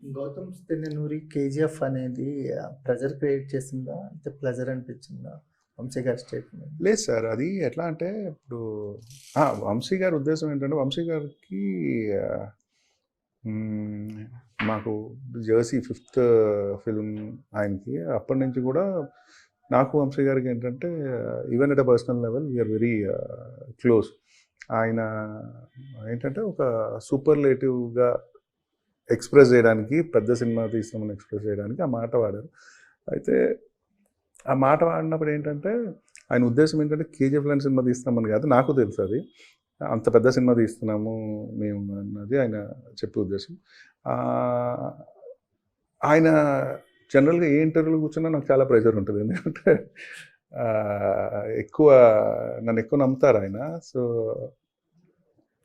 'Gautam Tinnanuri' 'KGF' అనేది pressure create చేసిందా? అంటే ప్లెజర్ అనిపించిందా? వంశీ గారి స్టేట్‌మెంట్. లేదు సార్. అది ఎట్లా అంటే ఇప్పుడు వంశీ గారి ఉద్దేశం ఏంటంటే వంశీ గారికి ఆహ్, హ్మ్, మాకు 'జెర్సీ' ఫిఫ్త్ ఫిల్మ్ ఆయనకి. అప్పటి నుంచి కూడా నాకు వంశీ గారికి ఏంటంటే even at a personal level we are very close. ఆయన ఏంటంటే ఒక సూపర్లేటివ్‌గా ఎక్స్‌ప్రెస్ చేయడానికి, పెద్ద సినిమా తీస్తామని ఎక్స్‌ప్రెస్ చేయడానికి ఆ మాట వాడారు. అయితే ఆ మాట వాడినప్పుడు ఏంటంటే ఆయన ఉద్దేశం ఏంటంటే 'కేజీఎఫ్' లాంటి సినిమా తీస్తామని కాదు. నాకు తెలుసు అది. అంత పెద్ద సినిమా తీస్తున్నాము మేము అన్నది ఆయన చెప్పే ఉద్దేశం. ఆహ్, ఆయన జనరల్‌గా ఏ ఇంటర్వ్యూలో కూర్చున్నా నాకు చాలా ప్రెషర్ ఉంటుంది. ఎందుకంటే ఎక్కువ నన్ను ఎక్కువ నమ్ముతారు ఆయన. సో,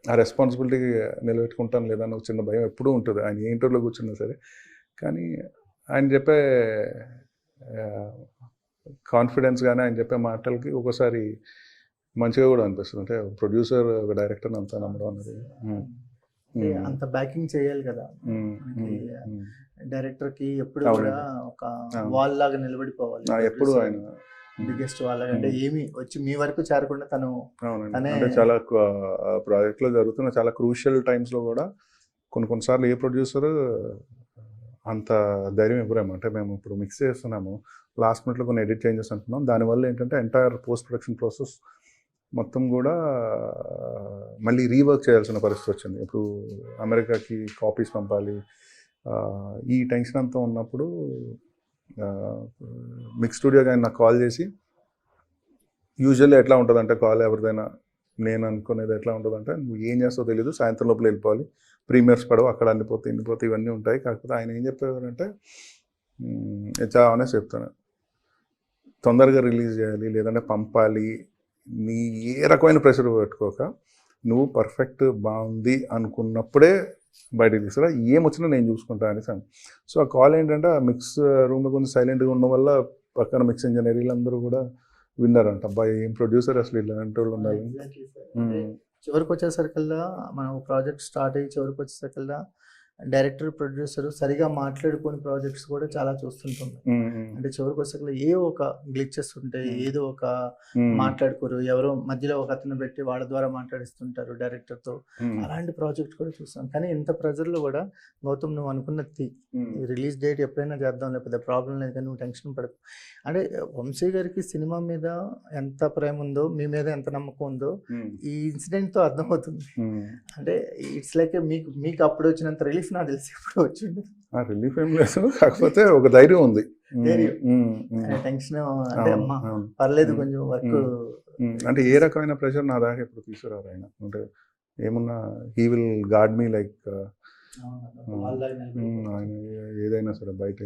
ఆ రెస్పాన్సిబిలిటీ నిలబెట్టుకుంటాను లేదా అని ఒక చిన్న భయం ఎప్పుడూ ఉంటుంది. ఆయన ఏ ఇంటర్వ్యూలో కూర్చున్నా సరే. కానీ ఆయన చెప్పే ఆహ్, కాన్ఫిడెన్స్ గాని, ఆయన చెప్పే మాటలకి ఒక్కోసారి మంచిగా కూడా అనిపిస్తుంది. అంటే ప్రొడ్యూసర్, ఒక డైరెక్టర్‌ని అంతా నమ్మడం అనేది. అంటే అంత బ్యాకింగ్ చేయాలి కదా! మనకి డైరెక్టర్‌కి ఎప్పుడు కూడా ఒక వాల్ లాగా నిలబడిపోవాలి. ఎప్పుడు ఆయన బిగ్గెస్ట్ వాల్ లాగా అంటే ఏమి వచ్చి మీ వరకు చేరకుండా తను అవునండి. అంటే చాలా ప్రాజెక్ట్‌లో జరుగుతున్న చాలా క్రూషియల్ టైమ్స్‌లో కూడా కొన్ని సార్లు ఏ ప్రొడ్యూసర్ అంత ధైర్యం ఇవ్వరేమో. అంటే మేము ఇప్పుడు మిక్స్ చేస్తున్నాము. లాస్ట్ మినిట్‌లో కొన్ని ఎడిట్ చేంజెస్ అంటున్నాం. దానివల్ల ఏంటంటే ఎంటైర్ పోస్ట్ ప్రొడక్షన్ ప్రాసెస్ మొత్తం కూడా మళ్ళీ రీవర్క్ చేయాల్సిన పరిస్థితి వచ్చింది. ఇప్పుడు అమెరికాకి కాపీస్ పంపాలి. ఈ టెన్షన్ అంతా ఉన్నప్పుడు మిక్స్ స్టూడియోకి ఆయన నాకు కాల్ చేసి, యూజువల్లీ ఎట్లా ఉంటుందంటే కాల్ ఎవరిదైనా నేను అనుకునేది ఎట్లా ఉంటుందంటే, నువ్వు ఏం చేస్తావో తెలీదు, సాయంత్రం లోపల వెళ్ళిపోవాలి, ప్రీమియర్స్ పడవు, అక్కడ అన్నిపోతే ఇవన్నీ ఉంటాయి. కాకపోతే ఆయన ఏం చెప్పేవారంటే, చాలా ఆనెస్ట్ చెప్తాను, తొందరగా రిలీజ్ చేయాలి, లేదంటే పంపాలి, నీ ఏ రకమైన ప్రెషర్ పెట్టుకోక, నువ్వు పర్ఫెక్ట్ బాగుంది అనుకున్నప్పుడే బయటకు తీసుకురా, ఏమొచ్చినా నేను చూసుకుంటా అనేసి. సో ఆ కాల్ ఏంటంటే ఆ మిక్స్ రూమ్లో కొంచెం సైలెంట్గా ఉండడం వల్ల పక్కన మిక్స్ ఇంజనీర్ వీళ్ళందరూ కూడా విన్నారంట. అబ్బాయి ఏం ప్రొడ్యూసర్ అసలు ఇలాంటి వాళ్ళు ఉండాలి. చివరికి వచ్చేసరికల్లా మనం ప్రాజెక్ట్ స్టార్ట్ అయ్యి చివరికి వచ్చేసరికల్లా డైరెక్టర్, ప్రొడ్యూసర్ సరిగా మాట్లాడుకుని ప్రాజెక్ట్స్ కూడా చాలా చూస్తుంటున్నాం. అంటే చివరికి వచ్చేసరికి ఏ ఒక గ్లిచెస్ ఉంటాయి, ఏదో ఒక మాట్లాడుకోరు, ఎవరో మధ్యలో ఒక అతను పెట్టి వాళ్ళ ద్వారా మాట్లాడిస్తుంటారు డైరెక్టర్తో. అలాంటి ప్రాజెక్ట్ కూడా చూస్తాం. కానీ ఇంత ప్రెజర్లో కూడా గౌతమ్ నువ్వు అనుకున్నది రిలీజ్ డేట్ ఎప్పుడైనా చేద్దాం, లేకపోతే ప్రాబ్లం లేదు కానీ నువ్వు టెన్షన్ పడకు. అంటే వంశీ గారికి సినిమా మీద ఎంత ప్రేమ ఉందో, మీ మీద ఎంత నమ్మకం ఉందో ఈ ఇన్సిడెంట్తో అర్థమవుతుంది. అంటే ఇట్స్ లైక్ మీకు అప్పుడు వచ్చినంత రిలీఫ్ నాకు తెలిసి ఎప్పుడు వచ్చింది. రిలీఫ్ ఏం లేదు, కాకపోతే ఒక ధైర్యం ఉంది. టెన్షన్ అంటే అమ్మా పర్లేదు కొంచెం వర్క్. అంటే ఏ రకమైన ప్రెషర్ నా దాకా ఎప్పుడు తీసుకురారు ఆయన. అంటే ఏమున్నా he will guard me like ఆయన ఏదైనా సరే బయట